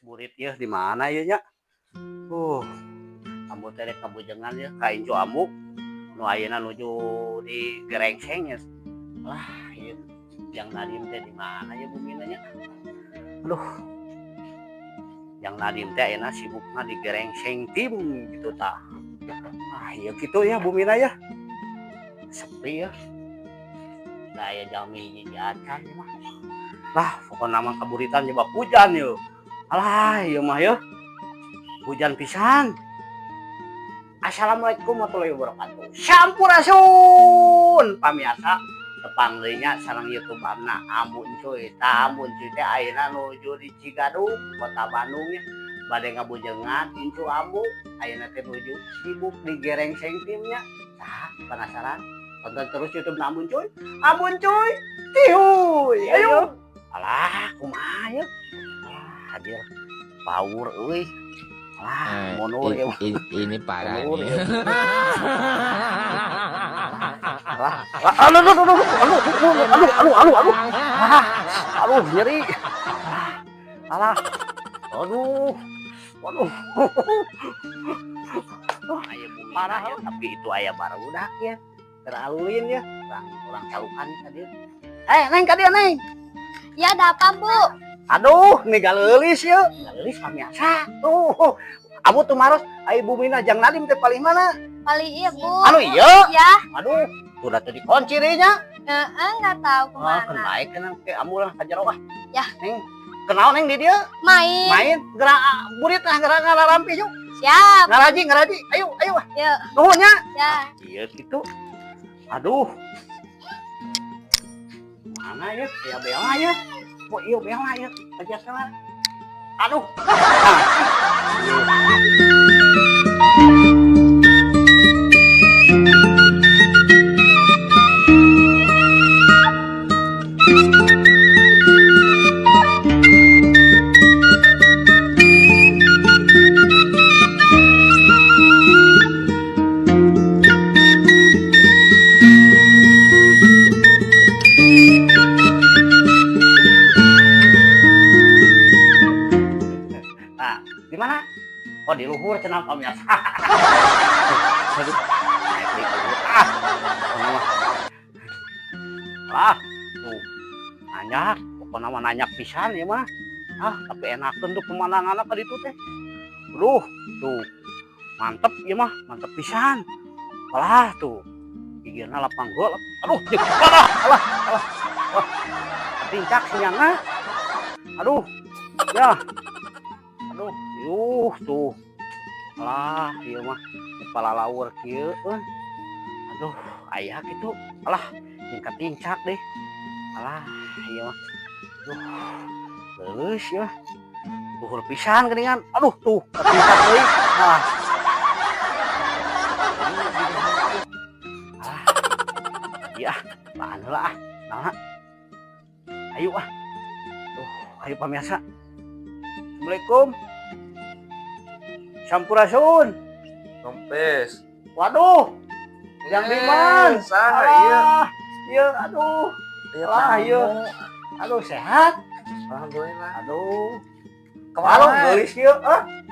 Burit ya di mana ya nya? Ambu teh rek kabujengan ya ka incu ambu. Nu ayeuna nuju di Gerengseng ya. Lah, ieu Yang Nadim teh di mana ya bumina nya? Aduh. Yang Nadim teh ayeuna sibukna di Gerengseng tim gitu tah. Ya gitu ya bumina ya. Sepi ya. Da aya jalmi hiji acan ya mah. Lah, pokona mah kaburitan nyebab hujan ya. Alah, iya mah ya. Hujan pisan. Assalamualaikum warahmatullahi wabarakatuh. Sampurasun. Pamiasa tepang deui nya sareng YouTube-na Amun Cuy. Tah Amun Cuy teh ayeuna nuju di Cigadug, Kota Bandung nya. Bade ngabujengan incu ambu. Ayeuna teh nuju sibuk di Gerengseng timnya. Tah, penasaran? Tonton terus YouTube-na Amun Cuy. Amun Cuy. Tihuy. Ayo. Alah, kumaha ya? Hadir power euy. Alah, monor ya. Ini parah nih. Aduh, nyeri. Alah. Aduh. Aya parah ya, tapi itu aya barudak ya. Teraluin ya. Orang calukan tadi. Neng ka dieu, Neng. Ya, ada apa, Bu? Aduh, nih galeulis ya. Galeulis pamiasa. Tuh. Abu tuh maros, ai bumina Jang Nadim teh paling mana? Paling iya, Bu. Anu iya? Ya. Aduh, udah tadi kunci deh nya. Enggak tahu kemana. Kan baik kan ke amu lah ka jero ah. Ya. Neng, kenal Neng di dia? Main. Gerak burit lah, gerak ngararampi yuk. Siap. Ngaraji. Ayo. Ya. Nuhun nya. Ya. Iya gitu. Aduh. Mana ya? Ya bela ya. Kok iya bela ya? Aja sana. Aduh. Di mana? Oh, di luhur cenah pamiasa. Aduh. Tuh. Nanya, pokoknya mah nanya pisan ya mah. Tapi enakeun tuh pemandanganna ka ditu teh. Aduh, tuh. Mantep ya mah, mantep pisan. Alah tuh. Gigirna lapang gol. Aduh, alah. Tincak sinyangna. Aduh. Ya. Aduh, tuh. Alah, ieu mah kepala laur kieu. Aduh, aya gitu. Alah, tingkat-tincak deh. Alah, ieu mah. Aduh. Geus ya. Luhur pisan geuningan. Aduh, tuh, tincak deui. Alah. Iya, tahan heula ah. Naon? Ayo ah. Tuh, ayo pamiasa. Assalamualaikum. Sampurasun. Kompes. Waduh. Yang Diman. Saha ieu? Iya, aduh. Iya. Aduh, sehat. Alhamdulillah. Aduh. Kemarin geulis kieu,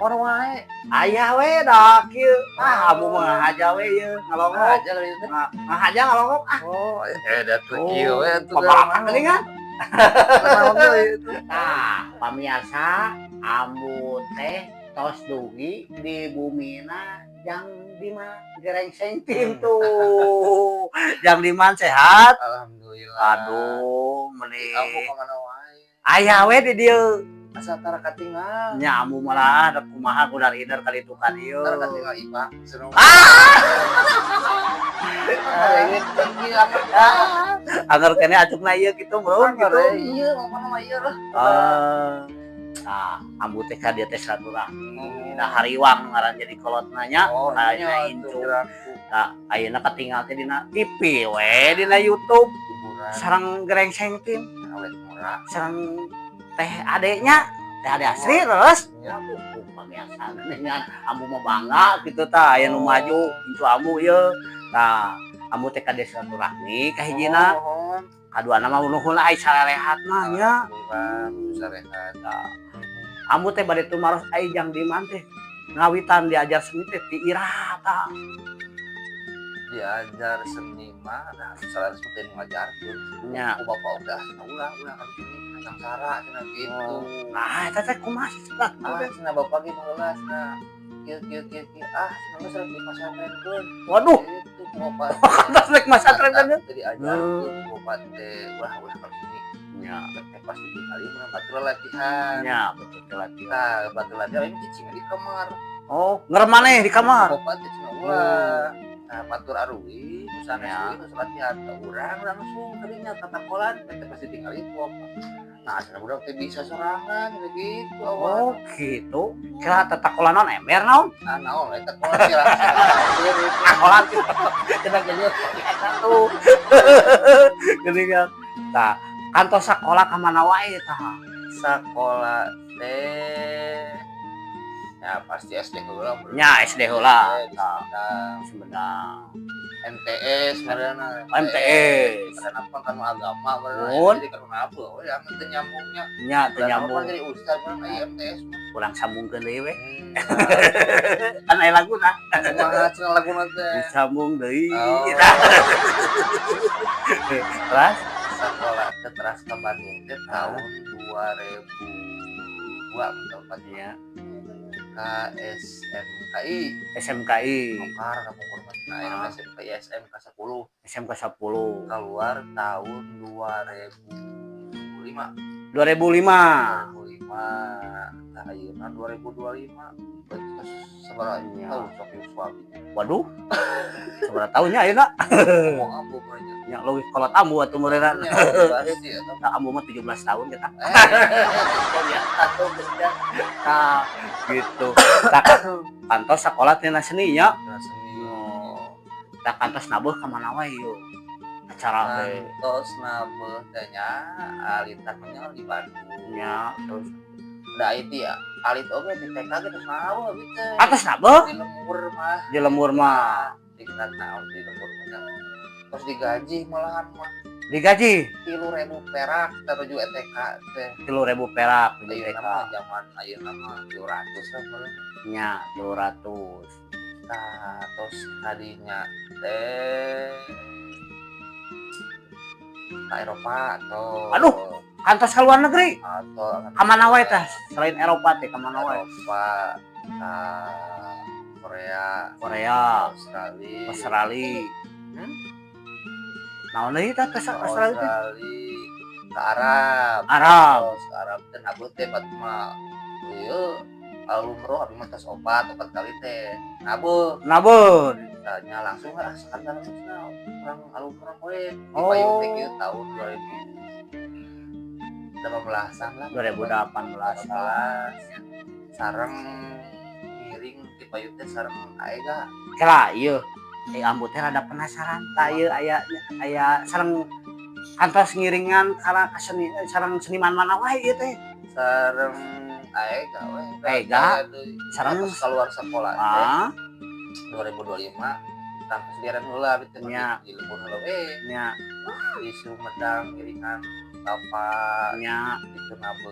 Orang wae. Aya we da kieu. Abu mah ngahaja we ieu, ngalongok. Aja leuwih teh. Ngahaja ngalongok. Oh, da tuh kieu we atuh. Pabarakan geuningan. Naon deui itu? Nah, pamirsa, ambu teh tos dugi di bumina Jang Diman gerengseng tim tuh. Jang Diman sehat. Alhamdulillah. Aduh, Ambu meuli kemana wae? aya we di dieu. Asa tara katinggal. Nya ambu malah ada kumaha ku dari idar kali itu ka dieu. Tara katinggal Ipa. Seru. Anger kene acukna ieu kitu, Bro. Gitu. Iya, mana mah ieu lah. Nah, ambu teh ka dieu teh silaturahmi. Nah, hariwang ngaran jadi kolotna nya. Aya incu. Nah, ayeuna katinggal teh dina TV we, dina YouTube. Sareng gerengseng tim. Awet murah. Sareng teh adeknya, teh ade Asri terus. Ya, biasa dengan ambu mah bangga gitu tah aya nu maju incu ambu ieu. Nah, ambu teh ka dieu silaturahmi ka hijina. Kaduana mah nuhun ai sarehat mah nya. Sarehat. Ambu teh bade tumaros ai Jang Diman teh ngawitan diajar seni teh ti Ira tah. Diajar seni mah nah salah teh ngajarkeun. Nya. Ku bapak udah ulah harus ini sangsara cenah gitu. Nah, eta teh kumaha cenah? Cenah bapak ge baheula cenah. Kieu cenah serem di pasantrenkeun. Waduh, Itu bapak. kantos rek masantren kan. Teh diajarkeun bapak teh ulah harus ini. Nya, Teh pas ditinggali mah batur latihan. nya betul latihan. Nah, batur latihan ini cicing di kamar. Oh, ngerem maneh di kamar. Bapak teh cenah ulah. Nah, batur arui, usana Ya. suwi terus latihan ke urang langsung tadinya tata kolan teh pasti tinggal itu apa. Nah, cenah budak teh bisa sorangan gitu Oh, awal. gitu. Kira tatakolan naon ember naon? Nah, naon eta kolan kira. Kolan kita jadi satu. Gini kan. Tah, kantos sakola ka mana wae tah? Sekolah teh ya pasti SD heula. Nya SD heula. Di Sumedang. Sumedang. MTS ngaranna. MTS. Karena apa kan agama bener. Mun. Jadi karena apa? Oh, yang teu nyambungnya. Nya teu nyambung. Jadi ustaz mah MTS. Kurang sambungkeun deui we. Kan aya laguna. Kumaha cenah laguna teh? Disambung deui. Oh. Terus Sekolah teh teras ke Bandung teh tahun 2002 menurut ya ka SMKI SMKI Nokar kampung Kurmat. Nah, yang SMKI SMK 10 SMK 10 keluar tahun 2005. 2005. Nah, ayeuna 2025 berarti sebenarnya tahu sok suami. Waduh. Seberapa tahunnya ayeuna? Ngomong apa banyak. Nya leuwih kolot ambu atuh meureunna. Pasti ya. Nah, ambu mah 17 tahun kita. Ya, satu kerja Nah, gitu. Tak kantos sakola tina seni nya. seni. Tak kantos nabuh ka mana wae yeuh. Acara teh Tos nabeh teh nya alitan mah di Bandung. nya terus Da itu ya, alit oge di TK ge terus naon abi teh. atas nabuh Di lembur mah. di lembur mah Dikira naon di lembur mah. Terus digaji malahan mah digaji 3.000 perak menuju ETK teh. 3.000 perak di Ayeuna TK mah zaman ayeuna mah 200 lah paling. nya 200. Nah, terus tadinya teh ke Eropa atau Aduh. Kantos ke luar negeri atau ka mana wae teh selain Eropa teh ka mana wae? Eropa, Korea, Korea, Australia, Australia. Hmm? Naon deui teh Australia teh? ke Arab, Arab. Terus ke Arab dan abut teh bat mah ieu alumroh abi mah tos opat kali teh nabuh Nabur. tanya langsung lah sekarang orang alumroh we di Oh. payung teh kieu tahun 2018-an lah 2018. sareng miring di payung teh sareng aega Kela ieu. Ambu teh rada penasaran. Tah ieu aya sareng kantos ngiringan kana ka seni sareng seniman mana wae ieu teh? sareng aega we Aega? Sareng keluar sekolah teh ah 2025 kampus diaren heula abi teh Nya. di lembur heula we nya di Sumedang iringan bapak nya itu nabe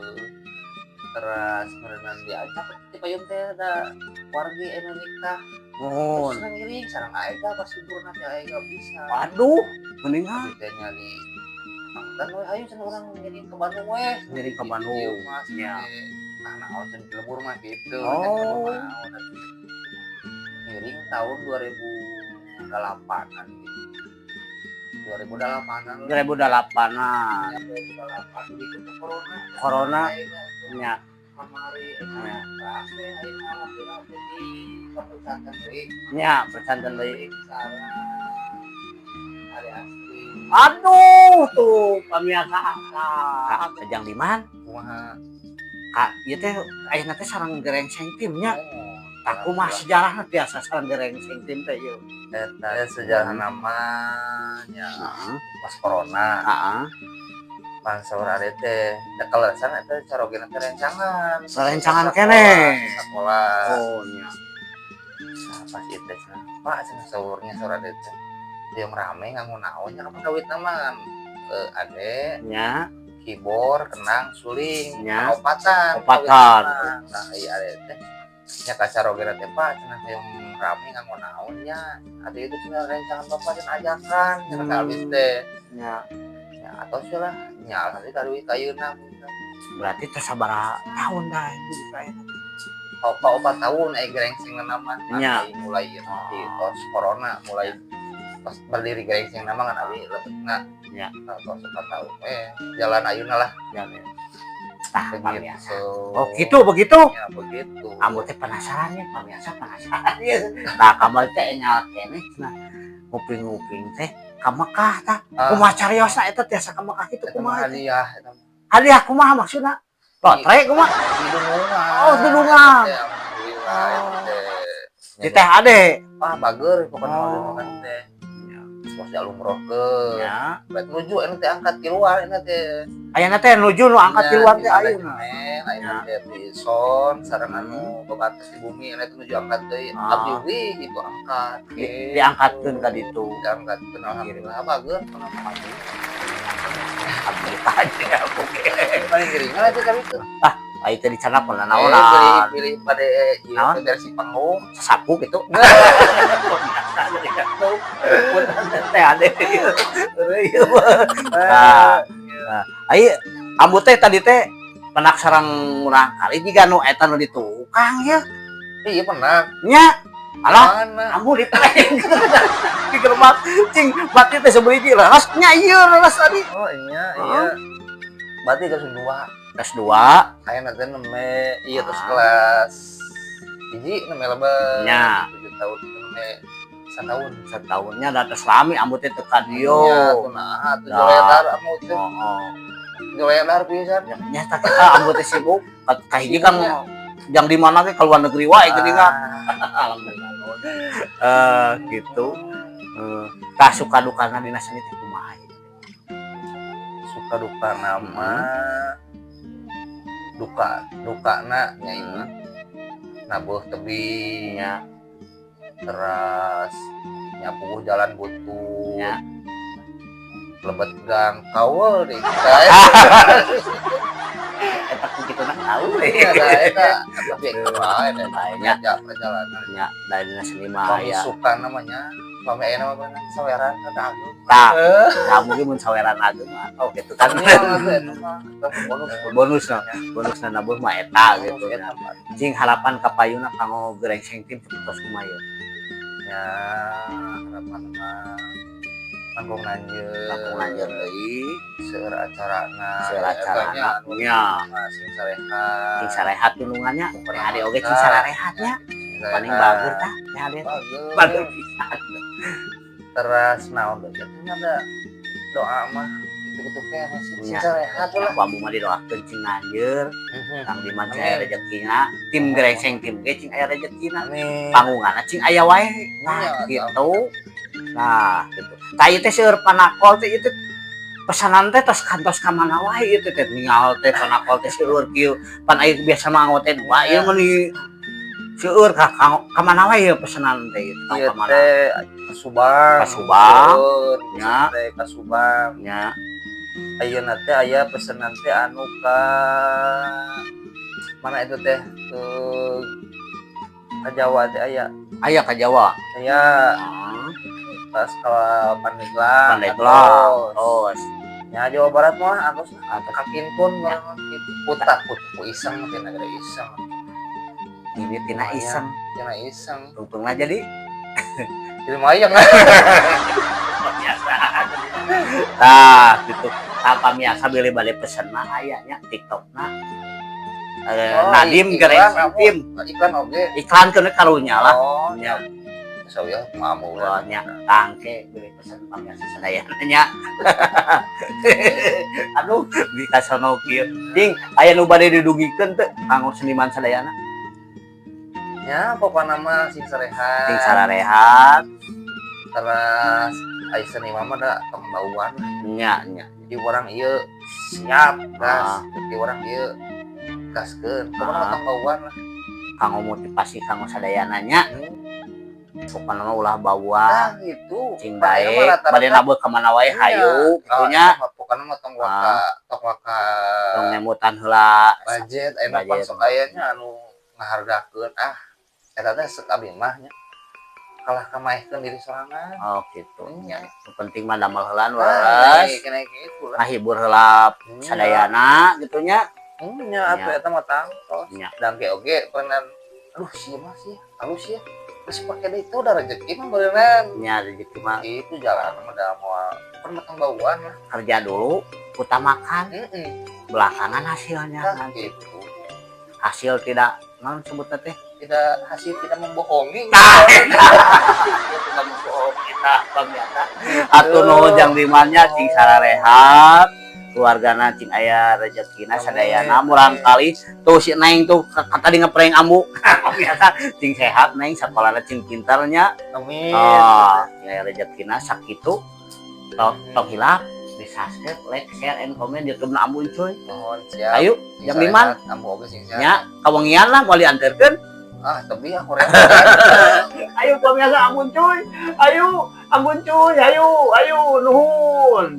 terus merenang diajak di payung teh ada wargi anu nikah nuhun. terus ngiring sareng aega pas libur nanti aega bisa Waduh, mendingan abi teh nyali kan ayo cenah urang ngiring ke Bandung weh. Ngiring ke Bandung. Ieu mah Ya. nah naon cenah di lembur mah gitu. Oh. Ngiring tahun 2008-an gitu. 2008-an. 2008-an. 2008 begitu ke corona. Corona. Kayaknya Ya. kamari Ya. keras we ayeuna mah kira jadi kepesankan deui. Ya, pesantren deui. Deui sareng hari asli. Aduh, tuh pamiasa. Kak, kejang di mana? Kumaha? Kak, ieu teh ayeuna teh sareng gerengseng timnya. Oh, Tak kumaha sejarahna biasa sareng gerengseng tim teh ieu. eta sejarah namanya Heeh. pas corona. Heeh. Pan saur ari teh da kalesan eta carogena teh rencangan. Rencangan keneh. Sekolah. Oh, nya. Pas itu cenah. Pak cenah saurnya saur ade teh. Yang rame nganggo naon nya kapan kawit naman. Ade Nya, keyboard, kenang, suling, Ya. opatan. Opatan. Nah, iya ade teh. Nya kacarogena teh Pak cenah yang rame nganggo naon nya. Ade itu cenah rencangan Bapak cenah ajakan cenah kawit teh. nya. Ya atau sih lah nyala nanti kali kayuna Berarti teh sabaraha tahun dah ibu kayak. opat tahun gerengsing nama Nya. mulai di tos corona mulai pas berdiri gerengsing nama kan abi lebetna Ya. tos 4 tahun jalan ayuna lah Ya. Tah, pamiasa. begitu Oh, gitu begitu. ya begitu Ambo teh penasaran ya, pamiasa penasaran ya. Nah, kamu teh nyala keneh cenah. Nguping-nguping teh ka Mekah tah. Kumaha cariosna eta tiasa ka Mekah kitu itu mah kumaha? hadiah itu Hadiah kumaha maksudna? Lotre kumaha? di dunungan Oh, dunungan. Ya, alhamdulillah Di teh ade. bager pokoknya Oh. dunungan teh terus jalumroh ke Ya. bet nuju anu teh angkat keluar anu teh Ayeuna teh nuju nu angkat di luar teh ayeuna. ayeuna teh pison sareng anu babatas di bumi anu teh nuju angkat deui abdi wih itu angkat Diangkatkeun ka ditu. diangkatkeun alhamdulillah bageus Abdi aja aku. paling geringan itu kali itu Ai teh dicanapkeun pilih naonan. pilih pada Naon? ieu versi panggung Sapu gitu. Teh ade. Nah, ai ambu teh tadi teh penak sareng urang kali jiga nu eta nu di tukang ya. iya pernah Nya, alah mana ambu di prank. Di gerbang cing bati teh sabeureji leres nya ieu leres tadi. oh iya berarti kelas 2 Kelas 2 aya nanti neme iya terus kelas hiji neme lebar Nya. 7 tahun neme setahun setahunnya dados lami ambu teh teu ka iya dieu. tuh nah tuh Dah. joledar amu teh Oh. joledar pisan Nya tak kita ambu teh sibuk ka hiji kan jam di mana ke luar negeri wae geuningan. Alhamdulillah. Gitu. Tah suka dukana dina seni teh kumaha? suka duka nama duka na nyai mah nabuh tebing Ya, terus nyapuh jalan butut Ya. lebet gang kawal deh eta ku kitu na tahu eta tapi kemarin Ya. ya perjalanan nya da dina seni mah kami aya. suka namanya kami enak apa saweran ada aku Tah, kamu ge mun saweran ageung mah oh kitu kan. Bonusna nabuh mah eta gitu nya. Cing harapan ka payuna kanggo gerengseng tim cepet kumaha ya harapan mah panggung nanjeun Kampung lanjut deui. seueur acarana Seueur acarana, nya. sing sarehat Cing sarehat tulungannya, ade oge cing sarehatnya. Paling bagus tah, nya ade. Bagus bagus pisan. terus naon deui ada doa mah gitu-gitu kene sing Nya. sarehat lah Aku mah didoakeun cing nanjeur, Kang Diman cing aya rezekina, tim gerengseng tim ge cing aya rezekina. amin Panggunganna cing aya wae. Nah, Iya, gitu. Nah, gitu. Tah ieu teh seueur panakol teh ieu pesanan teh tos kantos ka mana wae ieu teh ningal teh panakol teh seueur kieu. Pan aya biasa mah teh dua ieu mah ni seueur ka mana wae ieu pesanan teh ieu ieu ka mana. teh ke Subang Ka Subang. nya teh ke Subang Nya, ayeuna teh aya pesanan teh anu ka mana itu teh ke Jawa teh aya ka Jawa. aya pas ke Pandeglang Pandeglang. Terus Ya Jawa Barat mah antos Atau kakin pun orang gitu. Putak ku iseng tina gara iseng. ini tina iseng. Tina iseng. Tungtungna jadi Lumayan. biasa. Tah gitu. Apa biasa beli pesen mah ayanya TikTokna. Nadim Gereng Tim. Iklan oge. Iklan kena karunya lah. Oh, Nya saya mau nya tangke beli pesen pamiasa sadayananya. Aduh, di kasono kieu. Ting, aya nu bade didugikeun teu kanggo seniman sadayana. Ya, pokoknya nama sing sarehat. Ting sararehat. Terus aya seniman mah da pembauan. Nya. Jadi orang ieu siap gas. Jadi orang ieu gaskeun. Pokoknya pembauan lah. Kanggo motivasi kanggo sadayananya. Pokoknya mah ulah bawah. Nah, gitu. Cing bae, bade nabeu ka mana wae hayu gitunya. Pokoknya mah tong waka Tong ngemutan heula budget aya budget. sok aya nya anu ngahargakeun eta teh seuk abdi mah nya. Kalah kamaehkeun diri sorangan. Oh gitu. Nya. Yang penting mah damel heulan waras. Kena gitu lah. Ngahibur heula sadayana gitunya. Nya atuh eta mah tangtos. Nya. Dan ge oge peunan aduh sih mah sih halus ya. Terus pakai itu udah rezeki mah beneran. Nya rezeki mah Itu jalan mah da moal pemetang bauan lah. kerja dulu, utamakan belakangan hasilnya. Nah, Nanti gitu. hasil tidak non sebutnya teh. Tidak hasil tidak membohongi. Kita bohong kita pamiata. Atuh nuhun jang dimanya cing sararehat. Keluargana cing aya rezekina sadayana murang kali tuh si Neng tuh kata di ngeprank ambu. Biasa cing sehat Neng sakolana cing pintarnya. Amin. Oh, ya rezekina sakitu. Tok hilap di subscribe, like, share, and comment YouTube na Ambun cuy. Mohon siap. Ayo, jam 5 Ambo oge sing siap. nya kawengian lah mau diantarkeun. Tapi aku rela. Ayo pemirsa Ambun cuy. Ayo Ambun cuy, ayo nuhun.